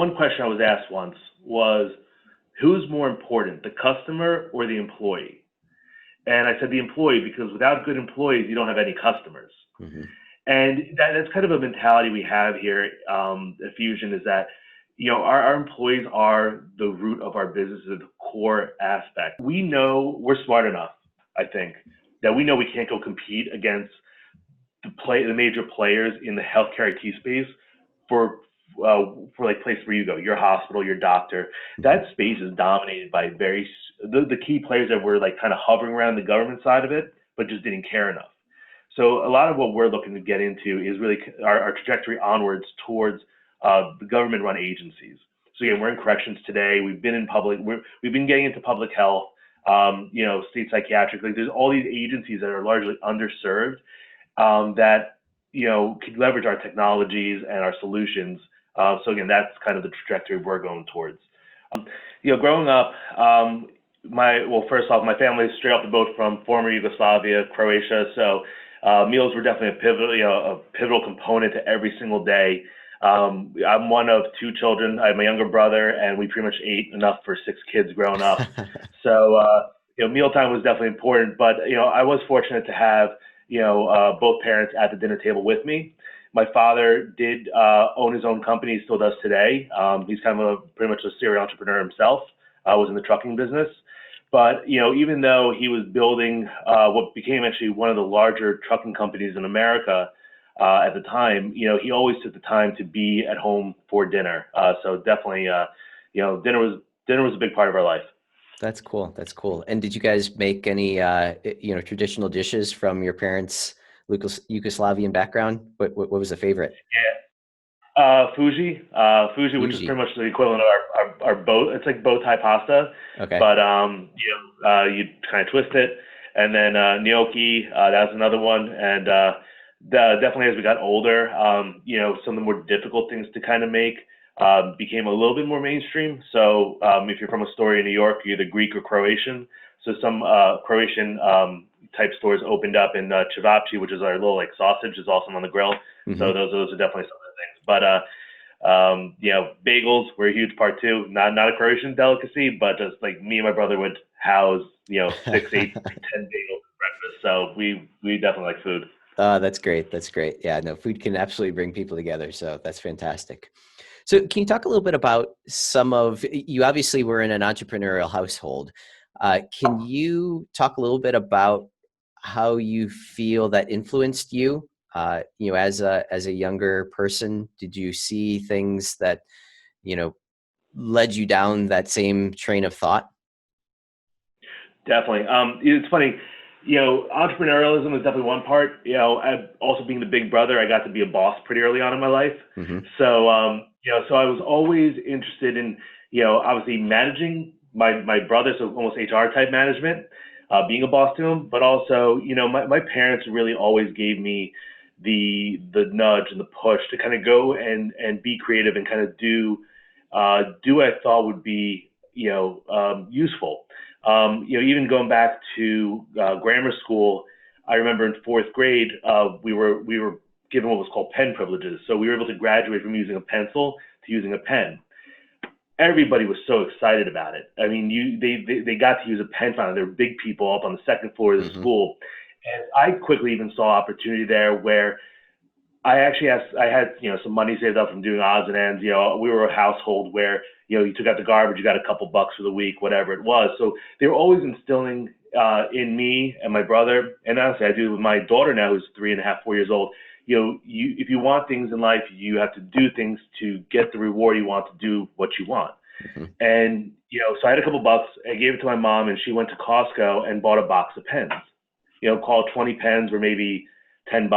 one question I was asked once was, who's more important, the customer or the employee? And I said the employee, because without good employees, you don't have any customers. Mm-hmm. And that's kind of a mentality we have here at Fusion, is that our employees are the root of our business, the core aspect. We know we're smart enough, I think, that we know we can't go compete against the major players in the healthcare IT space for like places where you go, your hospital, your doctor. That space is dominated by the key players that were like kind of hovering around the government side of it, but just didn't care enough. So a lot of what we're looking to get into is really our trajectory onwards towards the government-run agencies. So again, we're in corrections today. We've been in public. We've been getting into public health, state psychiatric. Like there's all these agencies that are largely underserved that could leverage our technologies and our solutions. So again, that's kind of the trajectory we're going towards. Growing up, first off, my family is straight off the boat from former Yugoslavia, Croatia. So meals were definitely a pivotal component to every single day. I'm one of two children. I have my younger brother, and we pretty much ate enough for 6 kids growing up. So, mealtime was definitely important, but, I was fortunate to have, both parents at the dinner table with me. My father did own his own company, he still does today. He's kind of pretty much a serial entrepreneur himself, was in the trucking business. But, even though he was building what became actually one of the larger trucking companies in America, at the time, he always took the time to be at home for dinner. So definitely, dinner was a big part of our life. That's cool. That's cool. And did you guys make any, traditional dishes from your parents' Yugoslavian background? What was the favorite? Yeah. Fuji, which is pretty much the equivalent of our bow. It's like bow tie pasta. Okay. But, you kind of twist it. And then gnocchi, that's another one. And, definitely as we got older, some of the more difficult things to kind of make became a little bit more mainstream. So if you're from a store in New York, you're either Greek or Croatian. So some Croatian type stores opened up in Cevapci, which is our little like sausage, is awesome on the grill. Mm-hmm. So those are definitely some of the things. But bagels were a huge part too. Not a Croatian delicacy, but just like me and my brother would house 6, 8, 10 bagels for breakfast. So we definitely like food. That's great. That's great. Yeah, no, food can absolutely bring people together. So that's fantastic. So can you talk a little bit about you obviously were in an entrepreneurial household. Can you talk a little bit about how you feel that influenced you, as a younger person? Did you see things that, led you down that same train of thought? Definitely. It's funny. Entrepreneurialism is definitely one part. Also being the big brother, I got to be a boss pretty early on in my life. Mm-hmm. So, so I was always interested in, obviously managing my brother, so almost HR type management, being a boss to him, but also, my parents really always gave me the nudge and the push to kind of go and be creative and kind of do what I thought would be, useful. Even going back to grammar school, I remember in 4th grade, we were given what was called pen privileges. So we were able to graduate from using a pencil to using a pen. Everybody was so excited about it. I mean, they got to use a pen fountain. There were big people up on the 2nd floor of the school. And I quickly even saw opportunity there where I actually had some money saved up from doing odds and ends. We were a household where, you took out the garbage, you got a couple bucks for the week, whatever it was. So they were always instilling in me and my brother, and honestly, I do with my daughter now, who's 3.5, 4 years old. If you want things in life, you have to do things to get the reward you want to do what you want. Mm-hmm. And, so I had a couple bucks. I gave it to my mom, and she went to Costco and bought a box of pens. Called 20 pens were maybe $10.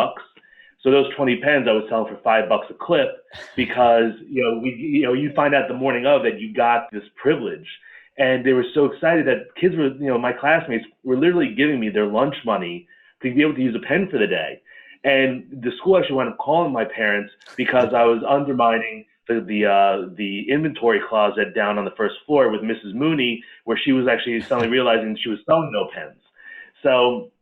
So those 20 pens I was selling for $5 a clip because, you find out the morning of that you got this privilege. And they were so excited that kids were, my classmates were literally giving me their lunch money to be able to use a pen for the day. And the school actually wound up calling my parents because I was undermining the inventory closet down on the 1st floor with Mrs. Mooney, where she was actually suddenly realizing she was selling no pens. So,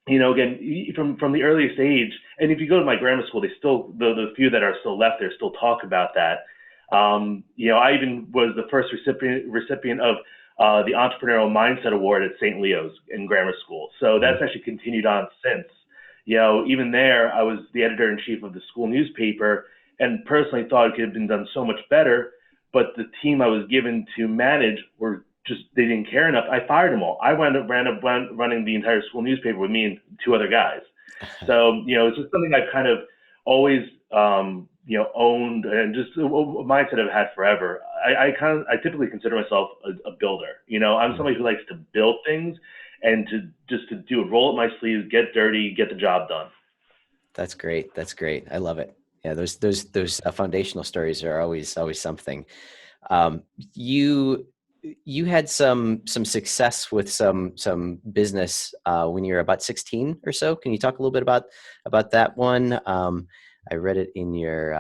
again, from the earliest age, and if you go to my grammar school, they still, the few that are still left there still talk about that. I even was the first recipient of the Entrepreneurial Mindset Award at St. Leo's in grammar school. So that's actually continued on since. Even there, I was the editor-in-chief of the school newspaper and personally thought it could have been done so much better, but the team I was given to manage they didn't care enough. I fired them all. I ran up running the entire school newspaper with me and two other guys. So, it's just something I've kind of always, owned, and just a mindset I've had forever. I typically consider myself a builder. I'm somebody who likes to build things and to do it, roll up my sleeves, get dirty, get the job done. That's great. That's great. I love it. Yeah, those foundational stories are always something. You had some success with some business when you were about 16 or so. Can you talk a little bit about that one? I read it in your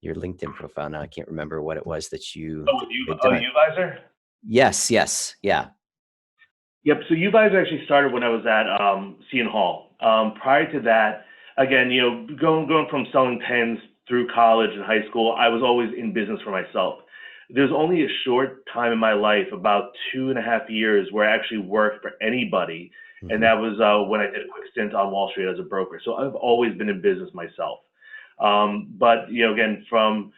LinkedIn profile. Now I can't remember what it was that you. Uvisor? Yes. Yeah. Yep. So Uvisor actually started when I was at Seton Hall. Prior to that, again, going from selling pens through college and high school, I was always in business for myself. There's only a short time in my life, about 2.5 years, where I actually worked for anybody. Mm-hmm. And that was when I did a quick stint on Wall Street as a broker. So I've always been in business myself. But, again, from,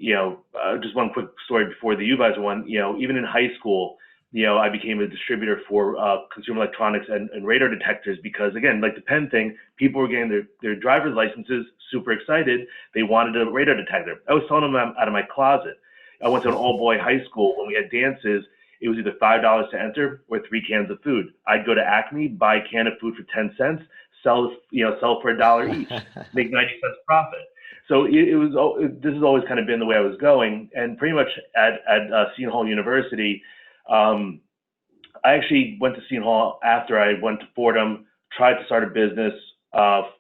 just one quick story before the Uvisor one, even in high school, I became a distributor for consumer electronics and radar detectors because, again, like the pen thing, people were getting their driver's licenses, super excited. They wanted a radar detector. I was selling them out of my closet. I went to an all-boy high school. When we had dances, it was either $5 to enter or 3 cans of food. I'd go to Acme, buy a can of food for 10 cents, sell for $1 each, make 90 cents profit. So this has always kind of been the way I was going. And pretty much at Seton Hall University, I actually went to Seton Hall after I went to Fordham, tried to start a business,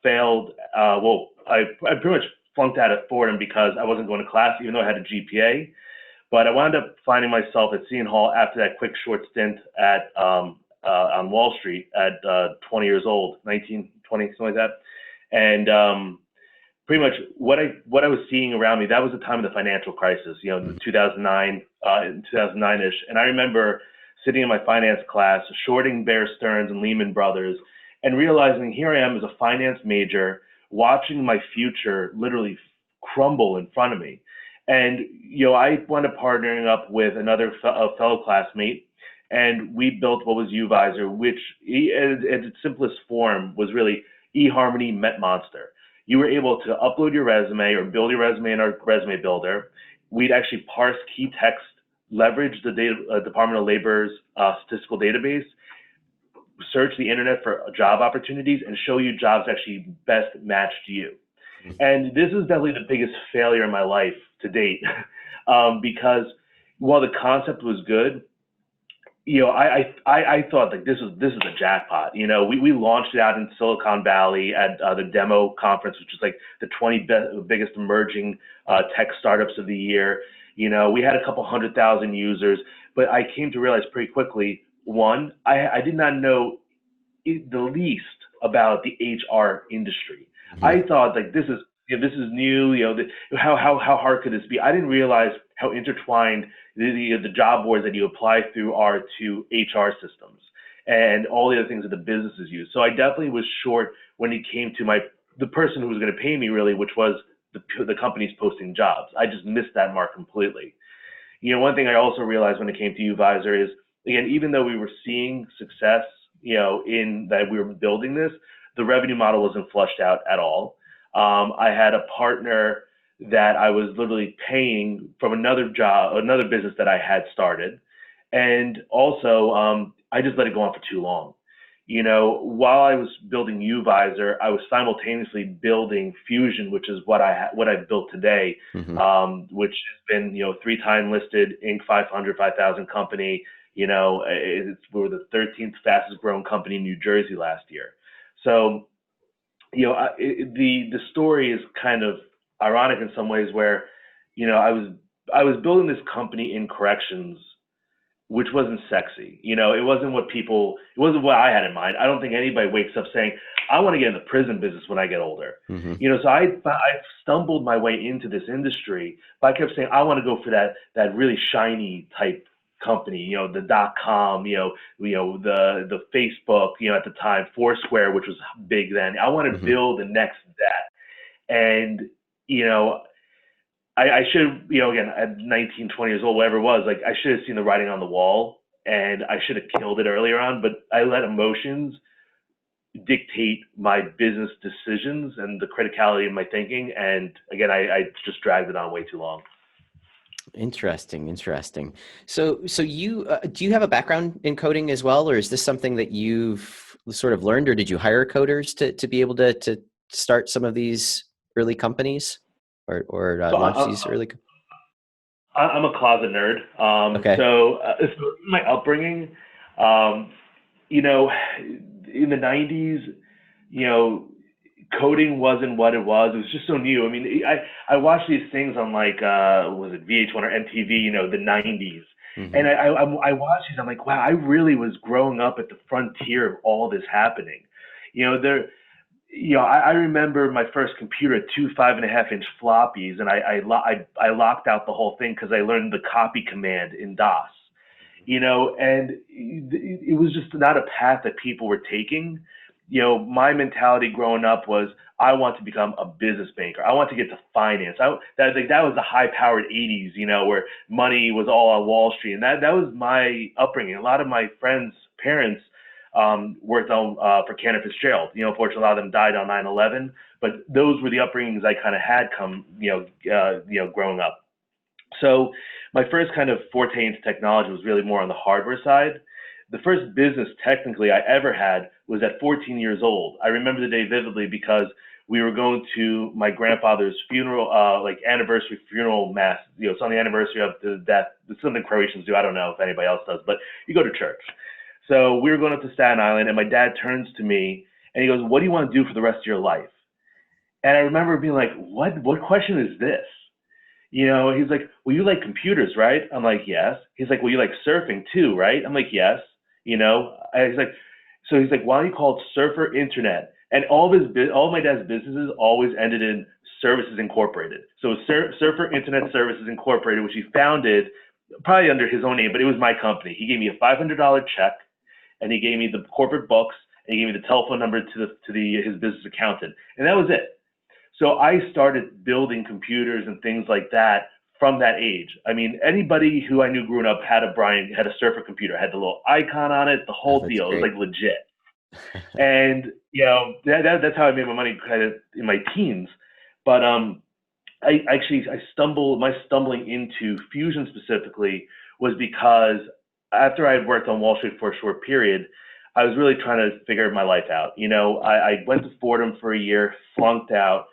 failed. I pretty much flunked out at Fordham because I wasn't going to class, even though I had a GPA. But I wound up finding myself at Seton Hall after that quick short stint at on Wall Street at 20 years old, 19, 20, something like that. And pretty much what I was seeing around me, that was the time of the financial crisis, the 2009-ish. And I remember sitting in my finance class, shorting Bear Stearns and Lehman Brothers, and realizing here I am as a finance major, watching my future literally crumble in front of me. And, I wound up partnering up with another fellow classmate, and we built what was Uvisor, which at its simplest form was really eHarmony met Monster. You were able to upload your resume or build your resume in our resume builder. We'd actually parse key text, leverage the Department of Labor's statistical database, search the internet for job opportunities, and show you jobs actually best matched to you. And this is definitely the biggest failure in my life to date, because while the concept was good, I thought like this is a jackpot. We launched it out in Silicon Valley at the demo conference, which is like the 20 biggest emerging tech startups of the year. We had a couple 100,000 users, but I came to realize pretty quickly, one, I did not know the least about the HR industry. Mm-hmm. I thought like this is new. How hard could this be? I didn't realize how intertwined the job boards that you apply through are to HR systems and all the other things that the businesses use. So I definitely was short when it came to the person who was going to pay me really, which was the companies posting jobs. I just missed that mark completely. One thing I also realized when it came to Uvisor is, again, even though we were seeing success, in that we were building this, the revenue model wasn't flushed out at all. I had a partner that I was literally paying from another business that I had started. And also, I just let it go on for too long. While I was building Uvisor, I was simultaneously building Fusion, which is what I've built today, mm-hmm. Which has been, 3-time listed Inc. 500 company. We were the 13th fastest growing company in New Jersey last year. So, the story is kind of ironic in some ways where, I was building this company in corrections which wasn't sexy. It wasn't it wasn't what I had in mind. I don't think anybody wakes up saying, I want to get in the prison business when I get older. Hmm. So I stumbled my way into this industry, but I kept saying, I want to go for that really shiny type company, the .com, the Facebook, at the time, Foursquare, which was big then. I want to Hmm. build the next that. And, you know, I should have, again, at 19, 20 years old, whatever it was, like I should have seen the writing on the wall and I should have killed it earlier on, but I let emotions dictate my business decisions and the criticality of my thinking. And again, I just dragged it on way too long. Interesting, interesting. So you do you have a background in coding as well, or is this something that you've sort of learned, or did you hire coders to be able to start some of these early companies, or So launch these early? I'm a closet nerd. Okay. So my upbringing, um, in the 90s, you know, coding wasn't what it was. It was just so new. I mean, I watched these things on like, was it VH1 or MTV, the 90s. Hmm. And I watched these. I'm like, wow, I really was growing up at the frontier of all this happening. You know, there, I remember my first computer, two 5.5-inch floppies, and I locked out the whole thing because I learned the copy command in DOS. And it was just not a path that people were taking. My mentality growing up was I want to become a business banker. I want to get to finance. That was the high-powered 80s, where money was all on Wall Street, and that was my upbringing. A lot of my friends' parents worked on for Cantor Fitzgerald. Unfortunately, a lot of them died on 9/11, but those were the upbringings I kind of had growing up. So my first kind of forte into technology was really more on the hardware side. The first business technically I ever had was at 14 years old. I remember the day vividly because we were going to my grandfather's funeral, like anniversary funeral mass. It's on the anniversary of the death. It's something Croatians do. I don't know if anybody else does, but you go to church. So we were going up to Staten Island, and my dad turns to me and he goes, "What do you want to do for the rest of your life?" And I remember being like, "What? What question is this?" He's like, "Well, you like computers, right?" I'm like, "Yes." He's like, "Well, you like surfing too, right?" I'm like, "Yes." He's like, so he's like, "Why don't you call it Surfer Internet?" And all of my dad's businesses always ended in Services Incorporated. So Surfer Internet Services Incorporated, which he founded probably under his own name, but it was my company. He gave me a $500 check, and he gave me the corporate books, and he gave me the telephone number to his business accountant, and that was it. So I started building computers and things like that from that age. I mean, anybody who I knew growing up had a Surfer computer, had the little icon on it, the Oh, whole that's deal. It was great. like legit. And that's how I made my money kind of in my teens. But I stumbled. My stumbling into Fusion specifically was because after I had worked on Wall Street for a short period, I was really trying to figure my life out. I went to Fordham for a year, flunked out.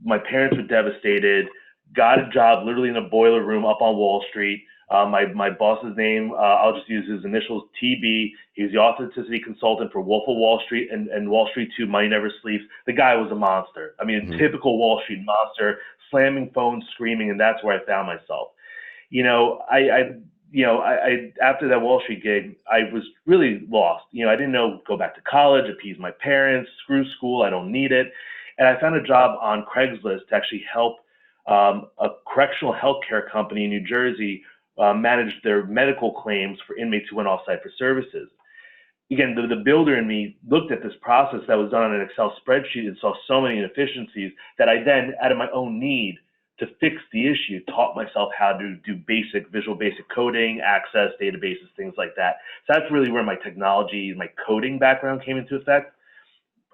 My parents were devastated. Got a job literally in a boiler room up on Wall Street. My boss's name, I'll just use his initials, TB. He was the authenticity consultant for Wolf of Wall Street and Wall Street 2, Money Never Sleeps. The guy was a monster. I mean, a Hmm. typical Wall Street monster, slamming phones, screaming, and that's where I found myself. I after that Wall Street gig, I was really lost. I didn't know go back to college, appease my parents, screw school, I don't need it. And I found a job on Craigslist to actually help a correctional healthcare company in New Jersey manage their medical claims for inmates who went off-site for services. Again, the builder in me looked at this process that was done on an Excel spreadsheet and saw so many inefficiencies that I then, out of my own need to fix the issue, taught myself how to do Visual Basic coding, access databases, things like that. So that's really where my technology, my coding background came into effect.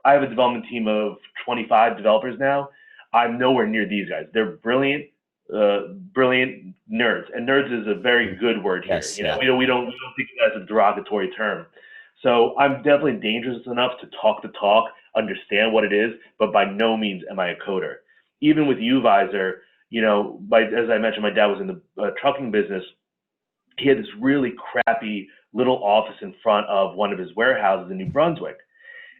I have a development team of 25 developers now. I'm nowhere near these guys. They're brilliant nerds, and nerds is a very good word here. Yes. Yeah. We don't think of it as a derogatory term. So I'm definitely dangerous enough to talk, understand what it is, but by no means am I a coder. Even with UVisor, as I mentioned, my dad was in the trucking business. He had this really crappy little office in front of one of his warehouses in New Brunswick.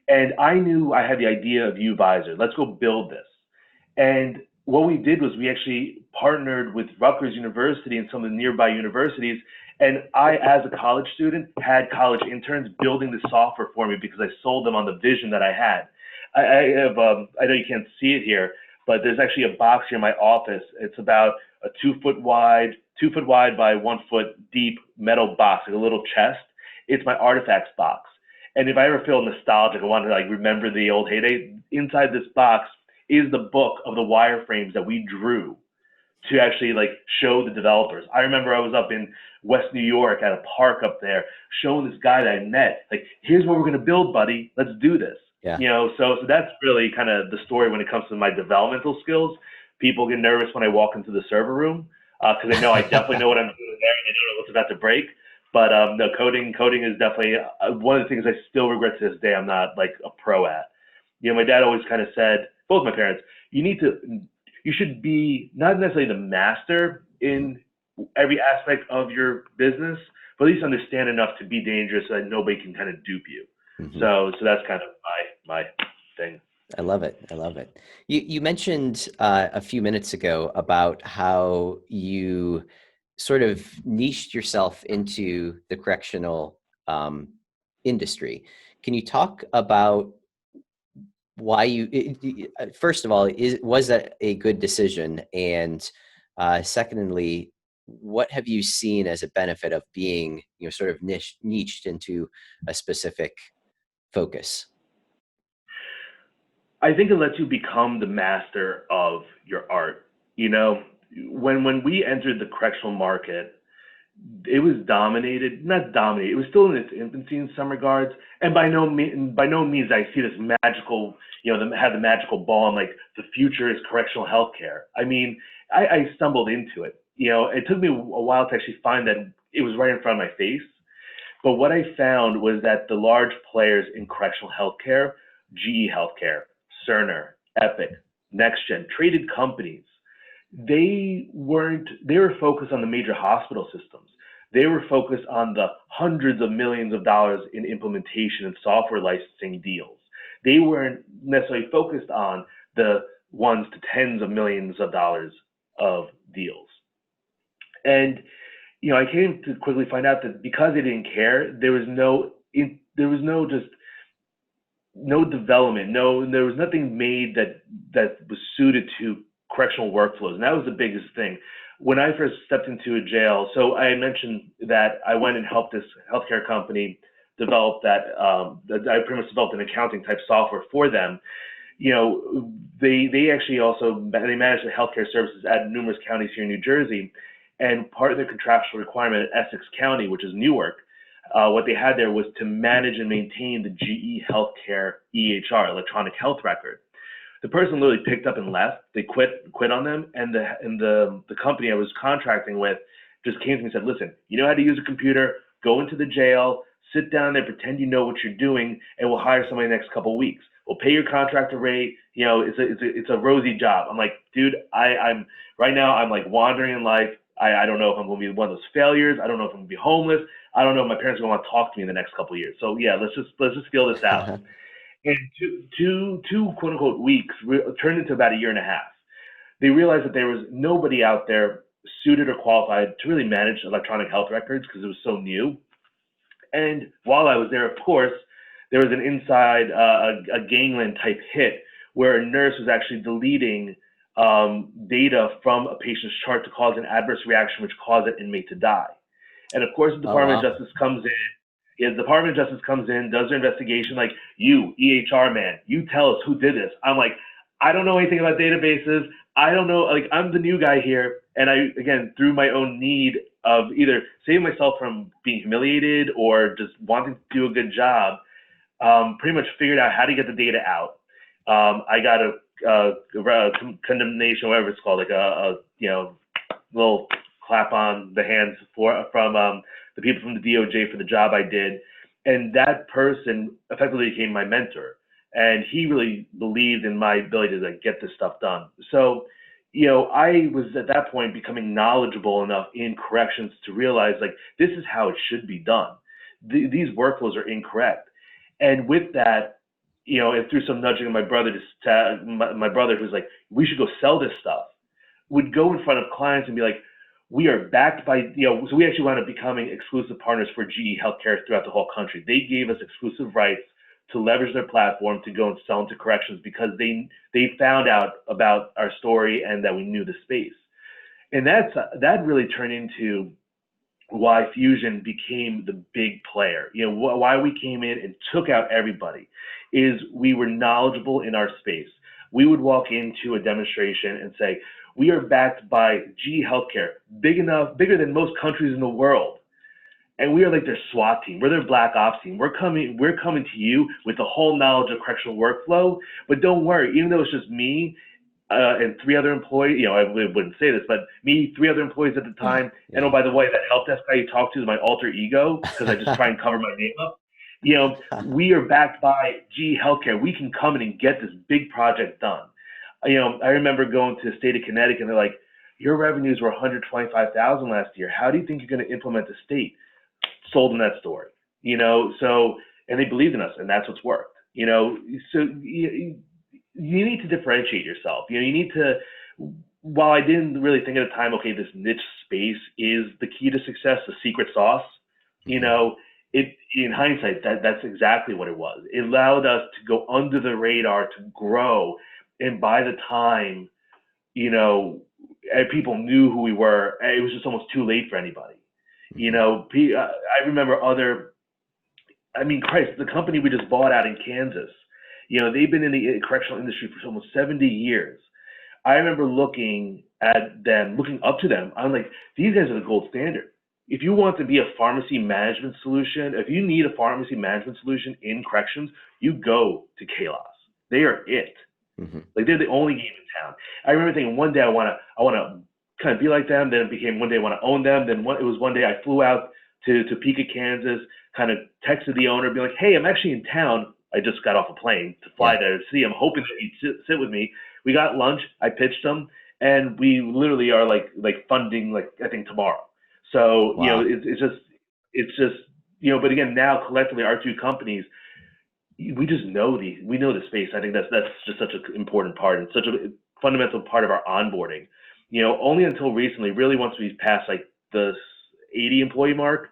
And I knew I had the idea of UVisor. Let's go build this. And what we did was we actually partnered with Rutgers University and some of the nearby universities, And I, as a college student, had college interns building the software for me because I sold them on the vision that I had. I have, I know you can't see it here, but there's actually a box here in my office. It's about a 2 foot wide by 1 foot deep metal box, like a little chest. It's my artifacts box. And if I ever feel nostalgic, I want to like remember the old heyday. Inside this box is the book of the wireframes that we drew to actually like show the developers. I remember I was up in West New York at a park up there showing this guy that I met, like, here's what we're going to build, buddy. Let's do this. Yeah. So that's really kind of the story when it comes to my developmental skills. People get nervous when I walk into the server room because they know I definitely know what I'm doing there and they know what's about to break. But no, coding is definitely one of the things I still regret to this day. I'm not like a pro at. My dad always kind of said, both my parents, you should be not necessarily the master in every aspect of your business, but at least understand enough to be dangerous so that nobody can kind of dupe you. Mhm. So that's kind of my thing. I love it. I love it. You mentioned a few minutes ago about how you sort of niched yourself into the correctional industry. Can you talk about why first of all, was that a good decision? And secondly, what have you seen as a benefit of being, sort of niched into a specific focus? I think it lets you become the master of your art. When we entered the correctional market, it was not dominated. It was still in its infancy in some regards, and by no means I see this magical, have the magical ball and like the future is correctional healthcare. I mean, I stumbled into it. It took me a while to actually find that it was right in front of my face. But what I found was that the large players in correctional healthcare, GE Healthcare, Cerner, Epic, NextGen, traded companies, they were focused on the major hospital systems. They were focused on the hundreds of millions of dollars in implementation and software licensing deals. They weren't necessarily focused on the ones to tens of millions of dollars of deals. And I came to quickly find out that because they didn't care, there was no development, there was nothing made that was suited to correctional workflows, and that was the biggest thing. When I first stepped into a jail, so I mentioned that I went and helped this healthcare company develop that. I pretty much developed an accounting type software for them. They actually also they manage the healthcare services at numerous counties here in New Jersey, and part of their contractual requirement at Essex County, which is Newark, what they had there was to manage and maintain the GE Healthcare EHR, electronic health record. The person literally picked up and left. They quit on them, and the company I was contracting with just came to me and said, "Listen, you know how to use a computer? Go into the jail, sit down there, pretend you know what you're doing, and we'll hire somebody in the next couple of weeks. We'll pay your contractor rate. It's a rosy job." I'm like, dude, I'm right now. I'm like wandering in life. I don't know if I'm going to be one of those failures. I don't know if I'm going to be homeless. I don't know if my parents are going to want to talk to me in the next couple of years. So yeah, let's just feel this out. And two quote unquote weeks turned into about a year and a half. They realized that there was nobody out there suited or qualified to really manage electronic health records because it was so new. And while I was there, of course, there was an inside a gangland type hit where a nurse was actually deleting data from a patient's chart to cause an adverse reaction, which caused that inmate to die. And of course, the Department of Justice comes in. Yeah, the Department of Justice comes in, does their investigation, like, you, EHR man, you tell us who did this. I'm like, I don't know anything about databases. I don't know, like, I'm the new guy here. And I, again, through my own need of either saving myself from being humiliated or just wanting to do a good job, pretty much figured out how to get the data out. I got a condemnation, whatever it's called, like a little clap on the hands from the people from the DOJ for the job I did. And that person effectively became my mentor. And he really believed in my ability to like get this stuff done. So, I was at that point becoming knowledgeable enough in corrections to realize like this is how it should be done. These workflows are incorrect. And with that, and through some nudging of my brother, my brother who's like, we should go sell this stuff, would go in front of clients and be like, We are backed by, so we actually wound up becoming exclusive partners for GE Healthcare throughout the whole country. They gave us exclusive rights to leverage their platform to go and sell into corrections because they found out about our story and that we knew the space. And that really turned into why Fusion became the big player. Why we came in and took out everybody is we were knowledgeable in our space. We would walk into a demonstration and say, we are backed by GE Healthcare, bigger than most countries in the world. And we are like their SWAT team. We're their black ops team. We're coming to you with the whole knowledge of correctional workflow. But don't worry, even though it's just me and three other employees, I wouldn't say this, but me, three other employees at the time. Yeah. And oh, by the way, that help desk guy you talk to is my alter ego because I just try and cover my name up. We are backed by GE Healthcare. We can come in and get this big project done. I remember going to the state of Connecticut and they're like, your revenues were $125,000 last year. How do you think you're going to implement the state? Sold them that story, and they believed in us, and that's what's worked. So you need to differentiate yourself. You need to. While I didn't really think at the time, okay, this niche space is the key to success, the secret sauce. In hindsight, that's exactly what it was. It allowed us to go under the radar, to grow, and by the time, people knew who we were, it was just almost too late for anybody. I remember Christ, the company we just bought out in Kansas, they've been in the correctional industry for almost 70 years. I remember looking up to them. I'm like, these guys are the gold standard. If you want to be a pharmacy management solution, if you need a pharmacy management solution in corrections, you go to Kalos. They are it. Mm-hmm. Like they're the only game in town. I remember thinking one day I want to kind of be like them. Then it became one day I want to own them. Then it was one day I flew out to Topeka, Kansas, kind of texted the owner, be like, hey, I'm actually in town. I just got off a plane to fly to see. I'm hoping that he'd sit with me. We got lunch. I pitched them, and we literally are like funding I think tomorrow. So wow. It's just But again, now collectively our two companies, we just know we know the space. I think that's just such an important part and such a fundamental part of our onboarding. Only until recently, really once we passed the 80 employee mark,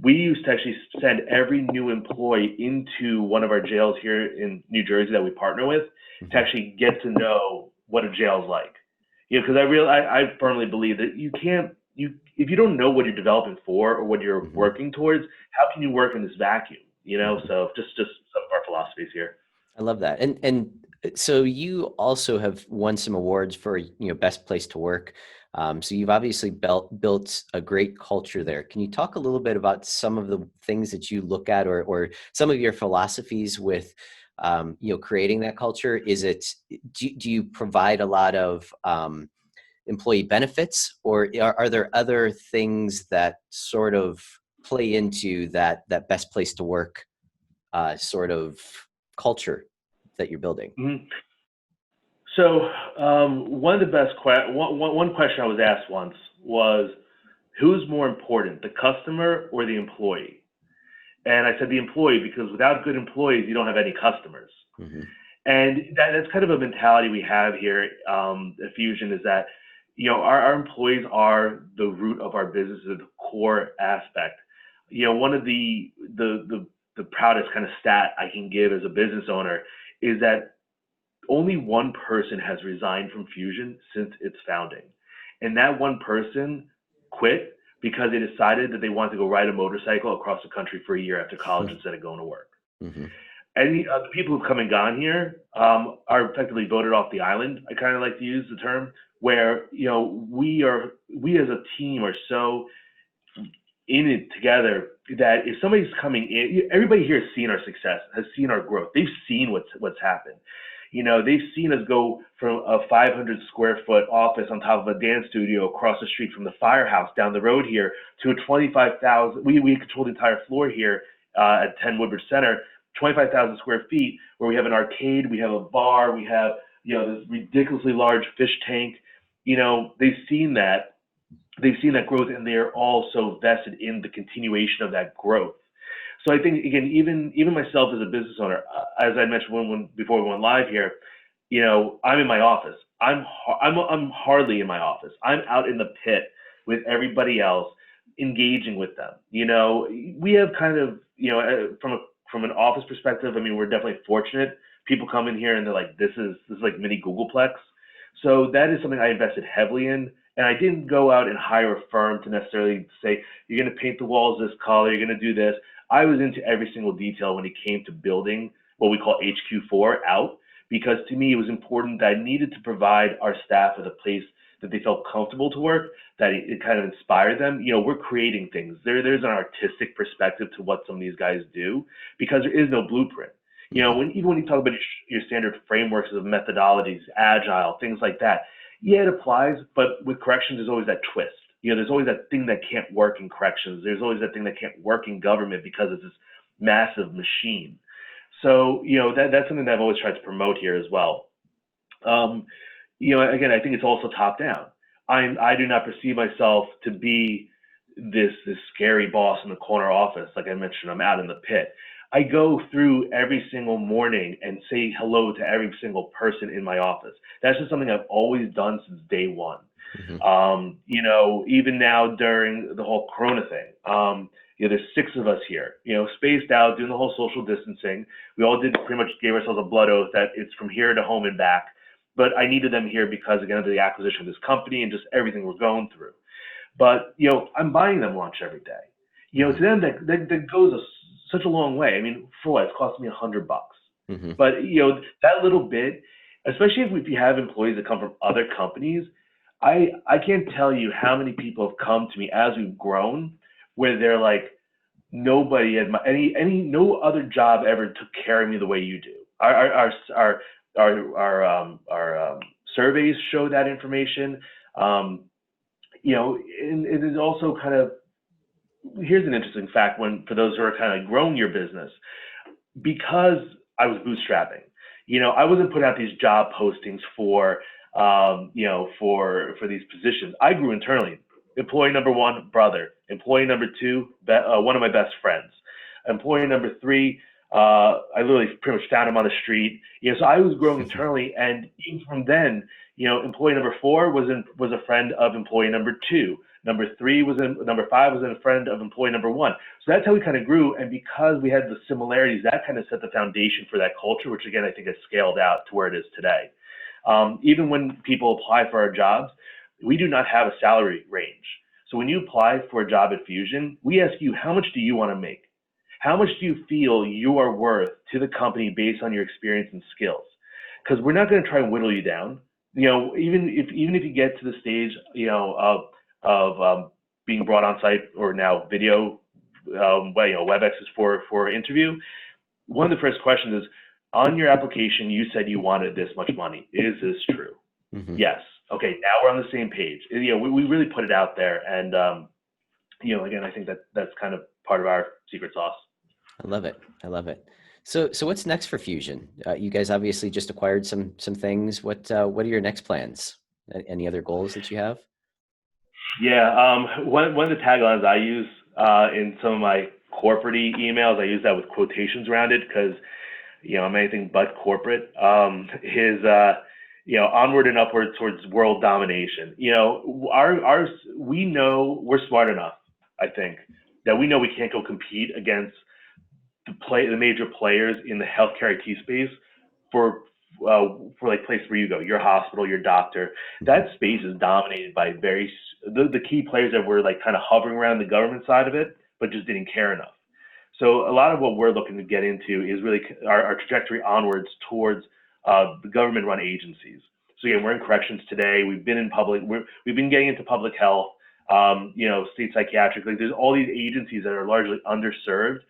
we used to actually send every new employee into one of our jails here in New Jersey that we partner with to actually get to know what a jail's like. Because I firmly believe that if you don't know what you're developing for or what you're working towards, how can you work in this vacuum? So just some of our philosophies here. I love that. And so you also have won some awards for, best place to work. So you've obviously built a great culture there. Can you talk a little bit about some of the things that you look at or some of your philosophies with, creating that culture? Is it, do you provide a lot of employee benefits, or are there other things that sort of play into that best place to work sort of culture that you're building? Mm-hmm. So one of the best one question I was asked once was, who's more important, the customer or the employee? And I said the employee, because without good employees, you don't have any customers. Mm-hmm. And that's kind of a mentality we have here at Fusion, is that our employees are the root of our business, the core aspect. One of the proudest kind of stat I can give as a business owner is that only one person has resigned from Fusion since its founding. And that one person quit because they decided that they wanted to go ride a motorcycle across the country for a year after college instead of going to work. Mm-hmm. And the people who've come and gone here are effectively voted off the island. I kind of like to use the term, where we as a team are so in it together that if somebody's coming in, everybody here has seen our success, has seen our growth. They've seen what's happened. They've seen us go from a 500 square foot office on top of a dance studio across the street from the firehouse down the road here to a 25,000. We control the entire floor here at 10 Woodbridge Center, 25,000 square feet, where we have an arcade, we have a bar, we have this ridiculously large fish tank. They've seen that growth, and they're all so vested in the continuation of that growth. So I think, again, even myself as a business owner, as I mentioned before we went live here, I'm in my office. I'm hardly in my office. I'm out in the pit with everybody else, engaging with them. We have kind of, from an office perspective, I mean, we're definitely fortunate. People come in here and they're like, this is like mini Googleplex. So that is something I invested heavily in. And I didn't go out and hire a firm to necessarily say, you're going to paint the walls this color, you're going to do this. I was into every single detail when it came to building what we call HQ4 out, because to me, it was important that I needed to provide our staff with a place that they felt comfortable to work, that it kind of inspired them. We're creating things. There's an artistic perspective to what some of these guys do, because there is no blueprint. Even when you talk about your standard frameworks of methodologies, agile, things like that, yeah, it applies, but with corrections, there's always that twist. There's always that thing that can't work in corrections. There's always that thing that can't work in government because it's this massive machine. So, that's something that I've always tried to promote here as well. Again, I think it's also top down. I do not perceive myself to be this scary boss in the corner office. Like I mentioned, I'm out in the pit. I go through every single morning and say hello to every single person in my office. That's just something I've always done since day one. Even now during the whole Corona thing, there's 6 of us here, spaced out, doing the whole social distancing. We all pretty much gave ourselves a blood oath that it's from here to home and back. But I needed them here because, again, of the acquisition of this company and just everything we're going through. But, I'm buying them lunch every day. To them, that goes such a long way. I mean, for what? It's costing me $100. But, that little bit, especially if you have employees that come from other companies, I can't tell you how many people have come to me as we've grown where they're like, nobody had no other job ever took care of me the way you do. Our surveys show that information. And it is also kind of, here's an interesting fact for those who are kind of growing your business, because I was bootstrapping. I wasn't putting out these job postings for these positions. I grew internally. Employee number 1, brother. Employee number 2, one of my best friends. Employee number 3, I literally pretty much found him on the street. So I was growing internally, and even from then, employee number 4 was a friend of employee number 2. Number 5 was a friend of employee number 1. So that's how we kind of grew, and because we had the similarities, that kind of set the foundation for that culture, which again I think has scaled out to where it is today. Even when people apply for our jobs, we do not have a salary range. So when you apply for a job at Fusion, we ask you, how much do you want to make? How much do you feel you are worth to the company based on your experience and skills? Because we're not going to try and whittle you down. Even if you get to the stage, of being brought on site, or now video, WebEx is for interview. One of the first questions is, on your application, you said you wanted this much money. Is this true? Yes. Okay, now we're on the same page. We really put it out there, and again, I think that's kind of part of our secret sauce. I love it. So what's next for Fusion? You guys obviously just acquired some things. What are your next plans? Any other goals that you have? Yeah, one of the taglines I use in some of my corporate emails, I use that with quotations around it, because I'm anything but corporate. Is onward and upward towards world domination. We know we're smart enough, I think, that we know we can't go compete against the major players in the healthcare IT space for like place where you go, your hospital, your doctor. That space is dominated by the key players that were like kind of hovering around the government side of it, but just didn't care enough. So a lot of what we're looking to get into is really our trajectory onwards towards the government-run agencies. So again, we're in corrections today. We've been in public. We've been getting into public health. State psychiatric. Like, there's all these agencies that are largely underserved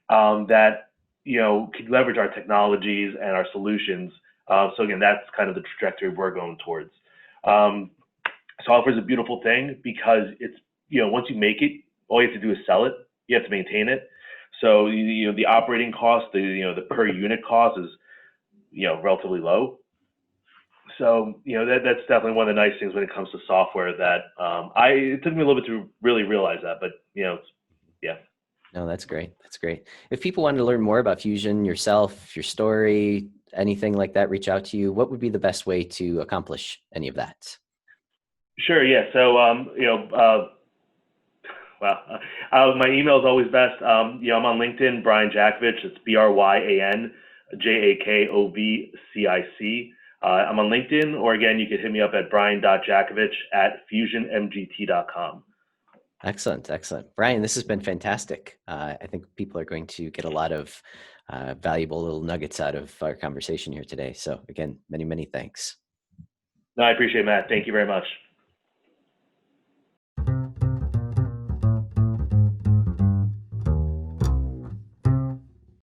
that could leverage our technologies and our solutions. So again, that's kind of the trajectory we're going towards. Software is a beautiful thing because it's once you make it, all you have to do is sell it. You have to maintain it. So the operating cost, the per unit cost is relatively low. So that's definitely one of the nice things when it comes to software that it took me a little bit to really realize that, but yeah. No, that's great. That's great. If people wanted to learn more about Fusion, yourself, your story, anything like that, reach out to you. What would be the best way to accomplish any of that? Sure. Yeah. So, well, my email is always best. I'm on LinkedIn, Bryan Jakovcic. It's Bryan Jakovcic. I'm on LinkedIn, or again, you could hit me up at brian.jakovcic@fusionmgt.com. Excellent, excellent. Bryan, this has been fantastic. I think people are going to get a lot of valuable little nuggets out of our conversation here today. So again, many, many thanks. No, I appreciate it, Matt. Thank you very much.